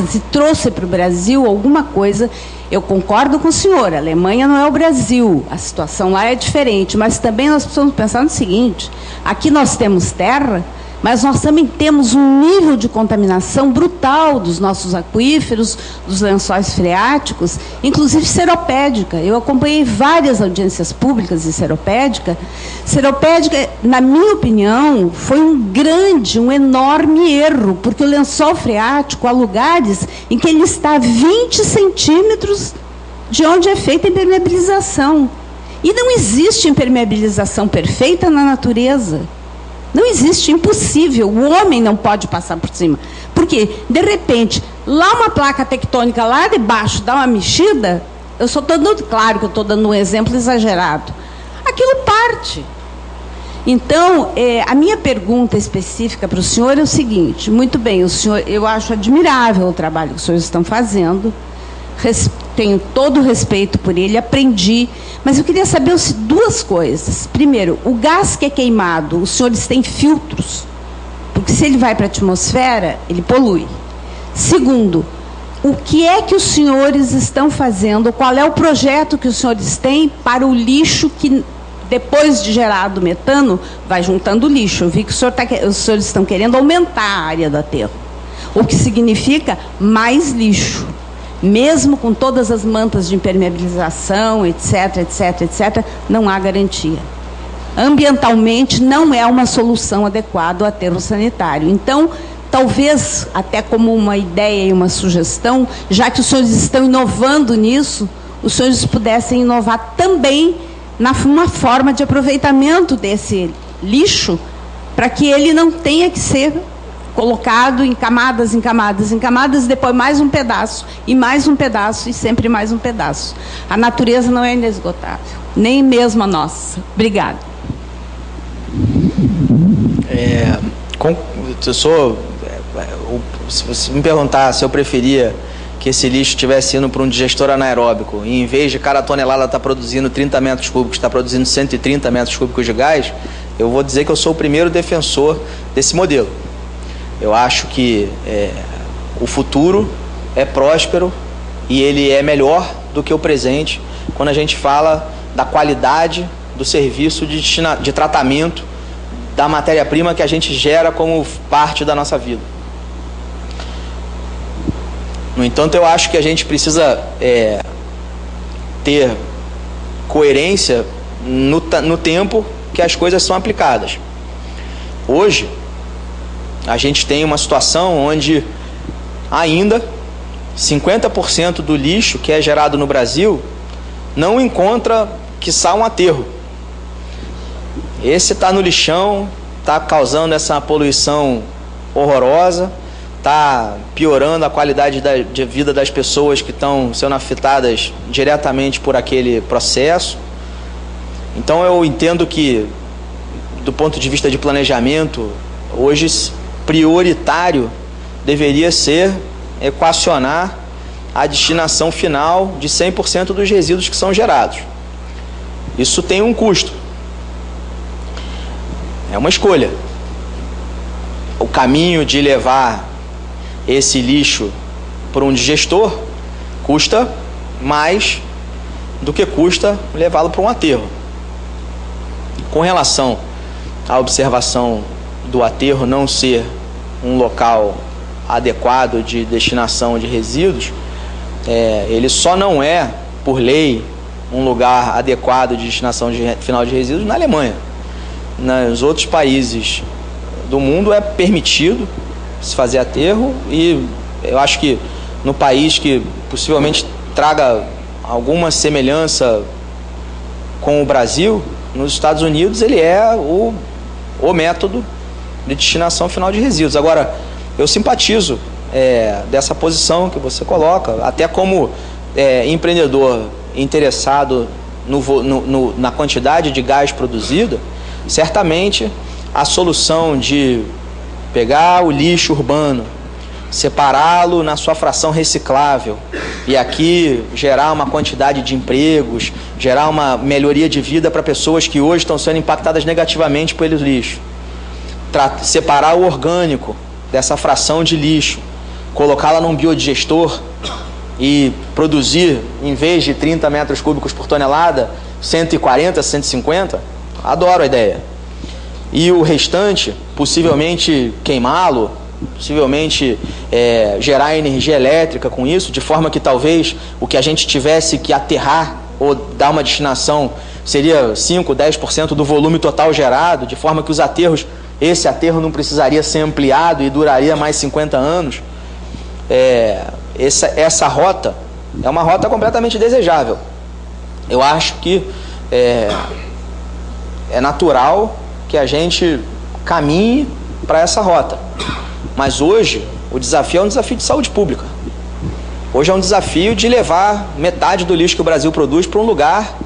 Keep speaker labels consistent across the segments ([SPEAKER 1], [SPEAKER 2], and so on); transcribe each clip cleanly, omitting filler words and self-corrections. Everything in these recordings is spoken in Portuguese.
[SPEAKER 1] gases e trouxe para o Brasil alguma coisa. Eu concordo com o senhor, a Alemanha não é o Brasil, a situação lá é diferente, mas também nós precisamos pensar no seguinte: aqui nós temos terra, mas nós também temos um nível de contaminação brutal dos nossos aquíferos, dos lençóis freáticos, inclusive seropédica. Eu acompanhei várias audiências públicas de seropédica. Seropédica, na minha opinião, foi um enorme erro, porque o lençol freático há lugares em que ele está a 20 centímetros de onde é feita a impermeabilização. E não existe impermeabilização perfeita na natureza. Não existe, impossível. O homem não pode passar por cima. Porque, de repente, lá uma placa tectônica lá de baixo dá uma mexida, eu só estou dando, claro que eu estou dando um exemplo exagerado, aquilo parte. Então, a minha pergunta específica para o senhor é o seguinte: muito bem, o senhor, eu acho admirável o trabalho que os senhores estão fazendo, tenho todo o respeito por ele, aprendi, mas eu queria saber duas coisas. Primeiro, o gás que é queimado, os senhores têm filtros? Porque se ele vai para a atmosfera, ele polui. Segundo, o que é que os senhores estão fazendo, qual é o projeto que os senhores têm para o lixo que, depois de gerado metano, vai juntando lixo? Eu vi que os senhores estão querendo aumentar a área do aterro, o que significa mais lixo. Mesmo com todas as mantas de impermeabilização, etc., etc., etc., não há garantia. Ambientalmente, não é uma solução adequada ao aterro sanitário. Então, talvez, até como uma ideia e uma sugestão, já que os senhores estão inovando nisso, os senhores pudessem inovar também numa forma de aproveitamento desse lixo, para que ele não tenha que ser colocado em camadas, em camadas, em camadas, depois mais um pedaço, e sempre mais um pedaço. A natureza não é inesgotável, nem mesmo a nossa. Obrigada.
[SPEAKER 2] Se você me perguntar se eu preferia que esse lixo estivesse indo para um digestor anaeróbico e, em vez de cada tonelada estar produzindo 30 metros cúbicos, está produzindo 130 metros cúbicos de gás, eu vou dizer que eu sou o primeiro defensor desse modelo. Eu acho que o futuro é próspero e ele é melhor do que o presente quando a gente fala da qualidade do serviço de tratamento da matéria-prima que a gente gera como parte da nossa vida. No entanto, eu acho que a gente precisa ter coerência no tempo que as coisas são aplicadas. Hoje, a gente tem uma situação onde ainda 50% do lixo que é gerado no Brasil não encontra, quiçá, um aterro. Esse está no lixão, está causando essa poluição horrorosa, está piorando a qualidade de vida das pessoas que estão sendo afetadas diretamente por aquele processo. Então eu entendo que, do ponto de vista de planejamento, hoje prioritário deveria ser equacionar a destinação final de 100% dos resíduos que são gerados. Isso tem um custo. É uma escolha. O caminho de levar esse lixo para um digestor custa mais do que custa levá-lo para um aterro. Com relação à observação do aterro não ser um local adequado de destinação de resíduos, ele só não é, por lei, um lugar adequado de destinação final de resíduos na Alemanha. Nos outros países do mundo é permitido se fazer aterro, e eu acho que no país que possivelmente traga alguma semelhança com o Brasil, nos Estados Unidos, ele é o método de destinação final de resíduos. Agora, eu simpatizo dessa posição que você coloca, até como empreendedor interessado na quantidade de gás produzida. Certamente a solução de pegar o lixo urbano, separá-lo na sua fração reciclável e aqui gerar uma quantidade de empregos, gerar uma melhoria de vida para pessoas que hoje estão sendo impactadas negativamente pelo lixo, separar o orgânico dessa fração de lixo, colocá-la num biodigestor e produzir, em vez de 30 metros cúbicos por tonelada, 140, 150, adoro a ideia. E o restante, possivelmente queimá-lo, possivelmente gerar energia elétrica com isso, de forma que talvez o que a gente tivesse que aterrar ou dar uma destinação seria 5, 10% do volume total gerado, de forma que os aterros, esse aterro não precisaria ser ampliado e duraria mais 50 anos. Essa rota é uma rota completamente desejável. Eu acho que é natural que a gente caminhe para essa rota. Mas hoje, o desafio é um desafio de saúde pública. Hoje é um desafio de levar metade do lixo que o Brasil produz para um lugar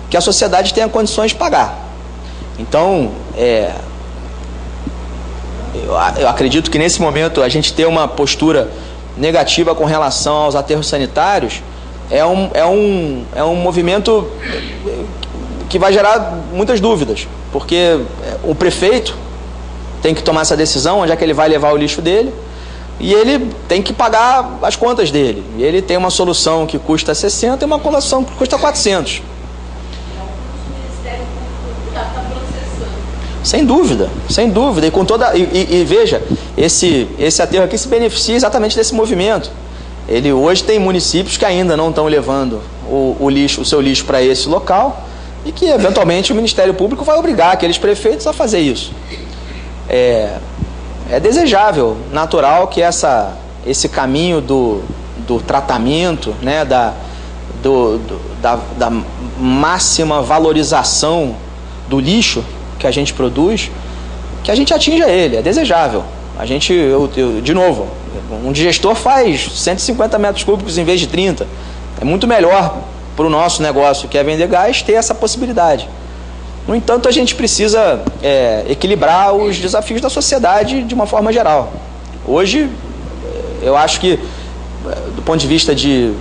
[SPEAKER 2] que a sociedade tenha condições de pagar. Então, eu acredito que nesse momento a gente ter uma postura negativa com relação aos aterros sanitários é um movimento que vai gerar muitas dúvidas, porque o prefeito tem que tomar essa decisão, onde é que ele vai levar o lixo dele, e ele tem que pagar as contas dele. E ele tem uma solução que custa 60 e uma solução que custa 400. Sem dúvida, sem dúvida. E veja, esse aterro aqui se beneficia exatamente desse movimento. Ele hoje tem municípios que ainda não estão levando o seu lixo para esse local e que eventualmente o Ministério Público vai obrigar aqueles prefeitos a fazer isso. É desejável, natural que esse caminho do tratamento, né, da máxima valorização do lixo que a gente produz, que a gente atinja ele, é desejável. De novo, um digestor faz 150 metros cúbicos em vez de 30. É muito melhor para o nosso negócio, que é vender gás, ter essa possibilidade. No entanto, a gente precisa equilibrar os desafios da sociedade de uma forma geral. Hoje, eu acho que, do ponto de vista de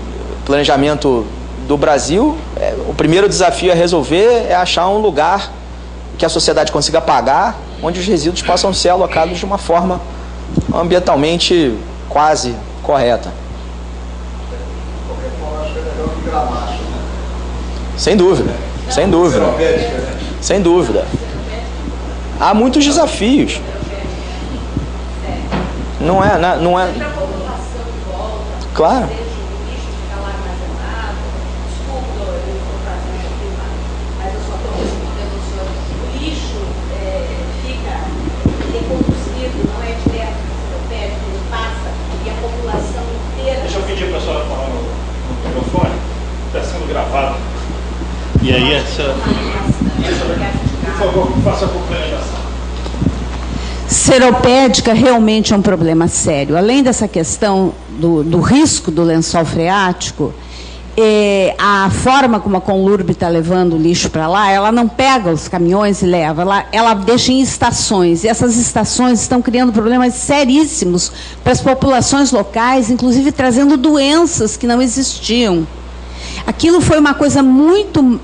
[SPEAKER 2] planejamento do Brasil, o primeiro desafio a resolver é achar um lugar que a sociedade consiga pagar, onde os resíduos possam ser alocados de uma forma ambientalmente quase correta. Sem dúvida, sem dúvida. Sem dúvida. Há muitos desafios. Não é. Claro.
[SPEAKER 3] Deixa eu pedir para a senhora falar no microfone. Está sendo gravado. E aí por favor, faça a complementação.
[SPEAKER 1] Seropédica realmente é um problema sério. Além dessa questão do risco do lençol freático, a forma como a Conlurb está levando o lixo para lá, ela não pega os caminhões e leva, ela deixa em estações. E essas estações estão criando problemas seríssimos para as populações locais, inclusive trazendo doenças que não existiam. Aquilo foi uma coisa muito...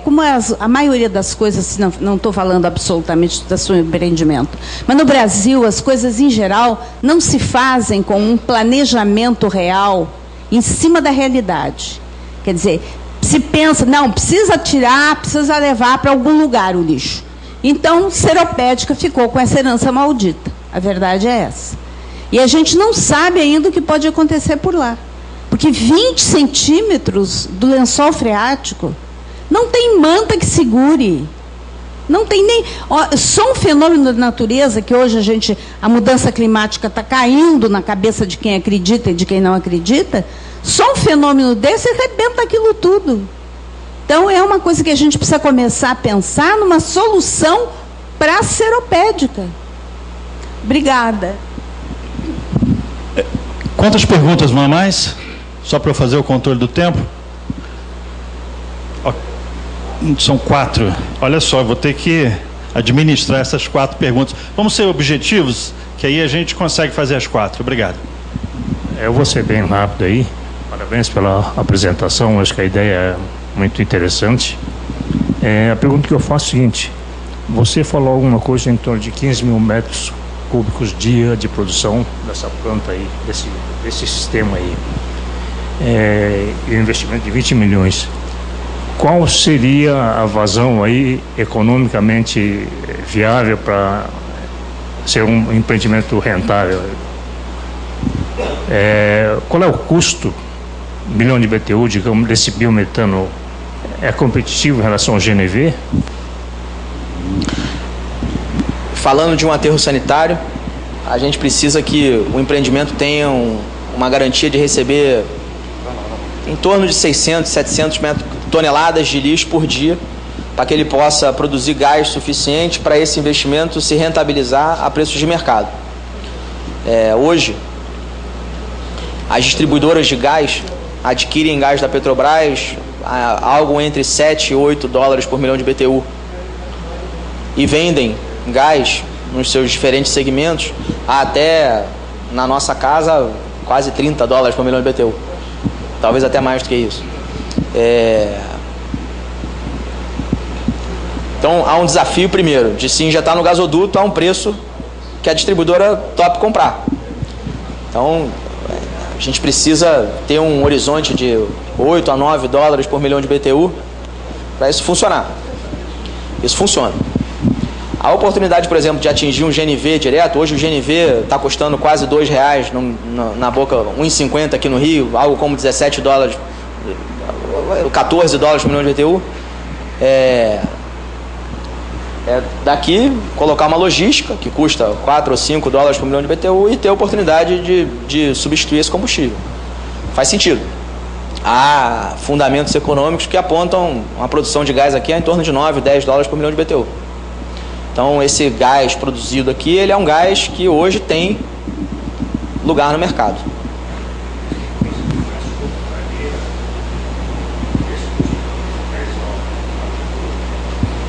[SPEAKER 1] como a maioria das coisas, não estou falando absolutamente do seu empreendimento, mas no Brasil as coisas em geral não se fazem com um planejamento real em cima da realidade. Quer dizer, se pensa, não, precisa tirar, precisa levar para algum lugar o lixo. Então, Seropédica ficou com essa herança maldita. A verdade é essa. E a gente não sabe ainda o que pode acontecer por lá. Porque 20 centímetros do lençol freático não tem manta que segure. Não tem nem... só um fenômeno da natureza que hoje a mudança climática está caindo na cabeça de quem acredita e de quem não acredita. Só um fenômeno desse arrebenta aquilo tudo. Então, é uma coisa que a gente precisa começar a pensar numa solução para a Seropédica. Obrigada.
[SPEAKER 3] Quantas perguntas vão mais? Só para eu fazer o controle do tempo. São 4. Olha só, eu vou ter que administrar essas 4 perguntas. Vamos ser objetivos, que aí a gente consegue fazer as 4. Obrigado.
[SPEAKER 4] Eu vou ser bem rápido aí. Parabéns pela apresentação, acho que a ideia é muito interessante. A pergunta que eu faço é a seguinte: você falou alguma coisa em torno de 15 mil metros cúbicos dia de produção dessa planta aí, desse sistema aí. E um investimento de 20 milhões. Qual seria a vazão aí economicamente viável para ser um empreendimento rentável? Qual é o custo, milhão de BTU, digamos, desse biometano? É competitivo em relação ao GNV?
[SPEAKER 2] Falando de um aterro sanitário, a gente precisa que o empreendimento tenha uma garantia de receber em torno de 600, 700 toneladas de lixo por dia, para que ele possa produzir gás suficiente para esse investimento se rentabilizar a preços de mercado. Hoje, as distribuidoras de gás adquirem gás da Petrobras algo entre 7 e 8 dólares por milhão de BTU e vendem gás nos seus diferentes segmentos até, na nossa casa, quase 30 dólares por milhão de BTU. Talvez até mais do que isso. Então, há um desafio, primeiro, de se injetar no gasoduto a um preço que a distribuidora tope comprar. Então, a gente precisa ter um horizonte de 8 a 9 dólares por milhão de BTU para isso funcionar. Isso funciona. A oportunidade, por exemplo, de atingir um GNV direto, hoje o GNV está custando quase R$2 na boca, 1,50 aqui no Rio, algo como 17 dólares, 14 dólares por milhão de BTU. Daqui colocar uma logística que custa 4 ou 5 dólares por milhão de BTU e ter a oportunidade de substituir esse combustível. Faz sentido. Há fundamentos econômicos que apontam uma produção de gás aqui em torno de 9, 10 dólares por milhão de BTU. Então, esse gás produzido aqui, ele é um gás que hoje tem lugar no mercado.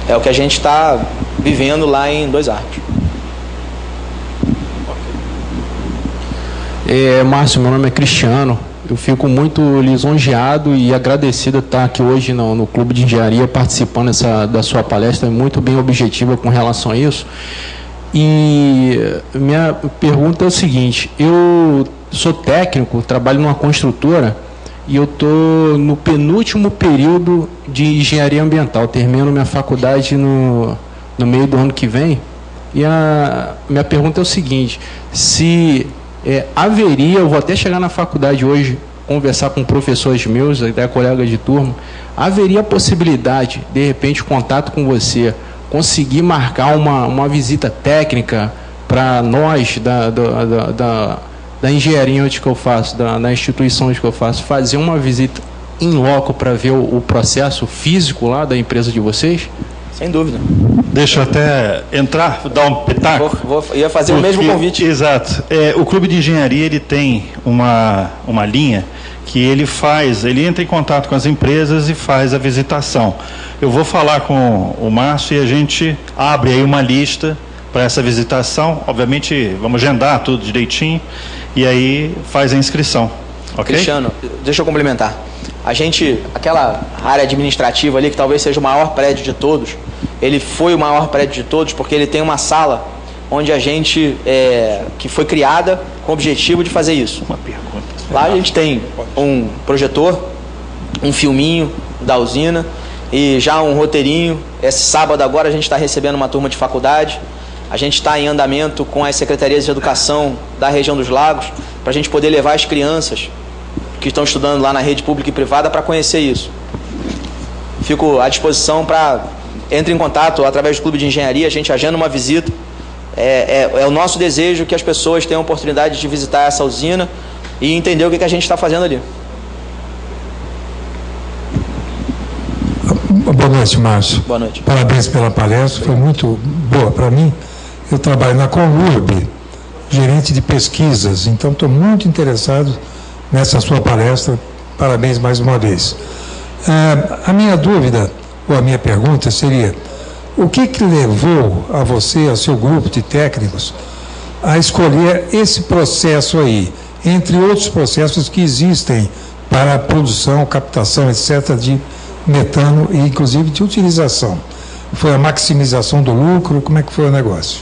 [SPEAKER 2] É o que a gente está vivendo lá em Dois Arcos.
[SPEAKER 5] Márcio, meu nome é Cristiano. Eu fico muito lisonjeado e agradecido de estar aqui hoje no Clube de Engenharia participando da sua palestra, muito bem objetiva com relação a isso. E minha pergunta é o seguinte: eu sou técnico, trabalho numa construtora e eu estou no penúltimo período de engenharia ambiental, termino minha faculdade no meio do ano que vem. E a minha pergunta é o seguinte: se haveria, eu vou até chegar na faculdade hoje, conversar com professores meus, até colegas de turma, haveria a possibilidade, de repente, contato com você, conseguir marcar uma visita técnica para nós da engenharia onde que eu faço, da instituição onde que eu faço, fazer uma visita em loco para ver o processo físico lá da empresa de vocês?
[SPEAKER 2] Sem dúvida.
[SPEAKER 3] Deixa eu até entrar, dar um pitaco.
[SPEAKER 2] Ia fazer o mesmo convite.
[SPEAKER 3] Exato. O Clube de Engenharia, ele tem uma linha que ele entra em contato com as empresas e faz a visitação. Eu vou falar com o Márcio e a gente abre aí uma lista para essa visitação. Obviamente, vamos agendar tudo direitinho e aí faz a inscrição. Ok?
[SPEAKER 2] Cristiano, deixa eu complementar. Aquela área administrativa ali, que talvez seja o maior prédio de todos, ele foi o maior prédio de todos porque ele tem uma sala onde a gente, que foi criada com o objetivo de fazer isso.
[SPEAKER 3] Uma pergunta.
[SPEAKER 2] Lá a gente tem um projetor, um filminho da usina e já um roteirinho. Esse sábado agora a gente está recebendo uma turma de faculdade. A gente está em andamento com as secretarias de educação da região dos lagos para a gente poder levar as crianças que estão estudando lá na rede pública e privada para conhecer isso. Fico à disposição para... Entre em contato através do Clube de Engenharia, a gente agenda uma visita. É o nosso desejo que as pessoas tenham a oportunidade de visitar essa usina e entender o que a gente está fazendo ali.
[SPEAKER 6] Boa noite, Márcio.
[SPEAKER 2] Boa noite.
[SPEAKER 6] Parabéns pela palestra, foi muito boa para mim. Eu trabalho na Conurb, gerente de pesquisas, então estou muito interessado nessa sua palestra. Parabéns mais uma vez. A minha dúvida, ou a minha pergunta seria: o que levou a você, a seu grupo de técnicos, a escolher esse processo aí, entre outros processos que existem para a produção, captação, etc., de metano e, inclusive, de utilização? Foi a maximização do lucro? Como é que foi o negócio?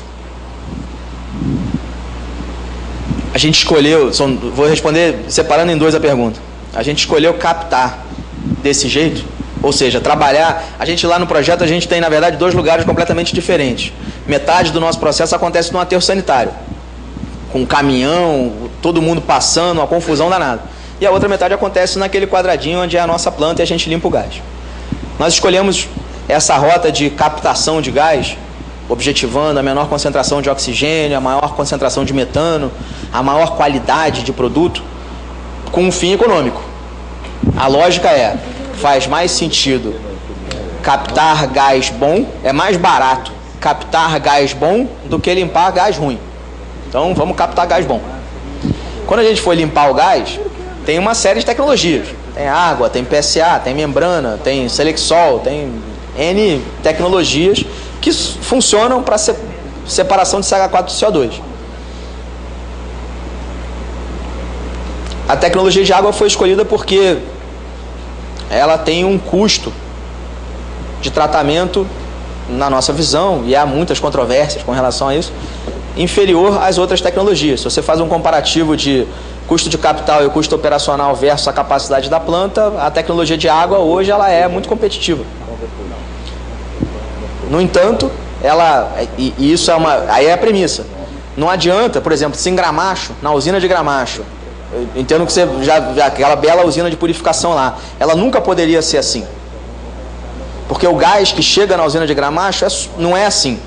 [SPEAKER 2] A gente escolheu, vou responder separando em dois a pergunta. A gente escolheu captar desse jeito, ou seja, trabalhar. A gente lá no projeto, a gente tem, na verdade, dois lugares completamente diferentes. Metade do nosso processo acontece no aterro sanitário, com caminhão, todo mundo passando, uma confusão danada. E a outra metade acontece naquele quadradinho onde é a nossa planta e a gente limpa o gás. Nós escolhemos essa rota de captação de gás, objetivando a menor concentração de oxigênio, a maior concentração de metano, a maior qualidade de produto, com um fim econômico. A lógica é, faz mais sentido captar gás bom, é mais barato captar gás bom do que limpar gás ruim. Então vamos captar gás bom. Quando a gente for limpar o gás, tem uma série de tecnologias. Tem água, tem PSA, tem membrana, tem Selexol, tem N tecnologias que funcionam para separação de CH4 do CO2. A tecnologia de água foi escolhida porque ela tem um custo de tratamento, na nossa visão, e há muitas controvérsias com relação a isso, inferior às outras tecnologias. Se você faz um comparativo de custo de capital e custo operacional versus a capacidade da planta, a tecnologia de água hoje ela é muito competitiva. No entanto, e isso aí é a premissa. Não adianta, por exemplo, se em Gramacho, na usina de Gramacho, eu entendo que você aquela bela usina de purificação lá, ela nunca poderia ser assim. Porque o gás que chega na usina de Gramacho não é assim.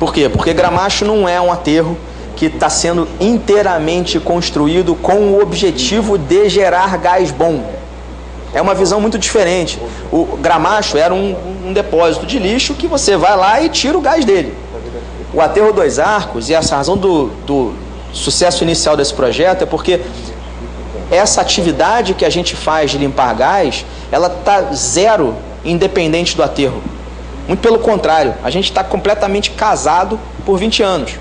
[SPEAKER 2] Por quê? Porque Gramacho não é um aterro que está sendo inteiramente construído com o objetivo de gerar gás bom. É uma visão muito diferente. O Gramacho era um depósito de lixo que você vai lá e tira o gás dele. O aterro Dois Arcos, e essa razão do sucesso inicial desse projeto é porque essa atividade que a gente faz de limpar gás, ela está zero independente do aterro. Muito pelo contrário, a gente está completamente casado por 20 anos.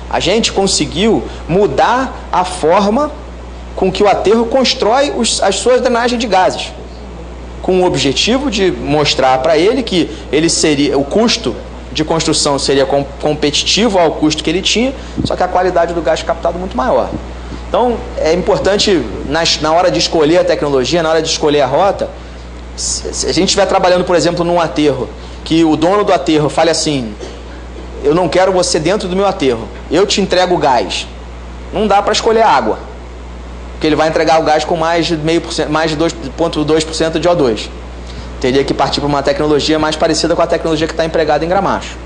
[SPEAKER 2] A gente conseguiu mudar a forma com que o aterro constrói as suas drenagens de gases, com o objetivo de mostrar para ele que o custo de construção seria competitivo ao custo que ele tinha, só que a qualidade do gás captado muito maior. Então, é importante, na hora de escolher a tecnologia, na hora de escolher a rota, se a gente estiver trabalhando, por exemplo, num aterro, que o dono do aterro fale assim, eu não quero você dentro do meu aterro, eu te entrego o gás. Não dá para escolher água, porque ele vai entregar o gás com mais de 2,2% de O2. Teria que partir para uma tecnologia mais parecida com a tecnologia que está empregada em Gramacho.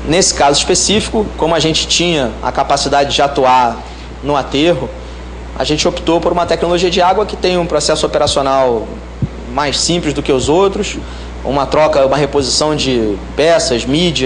[SPEAKER 2] Nesse caso específico, como a gente tinha a capacidade de atuar no aterro, a gente optou por uma tecnologia de água que tem um processo operacional mais simples do que os outros, uma reposição de peças, mídia,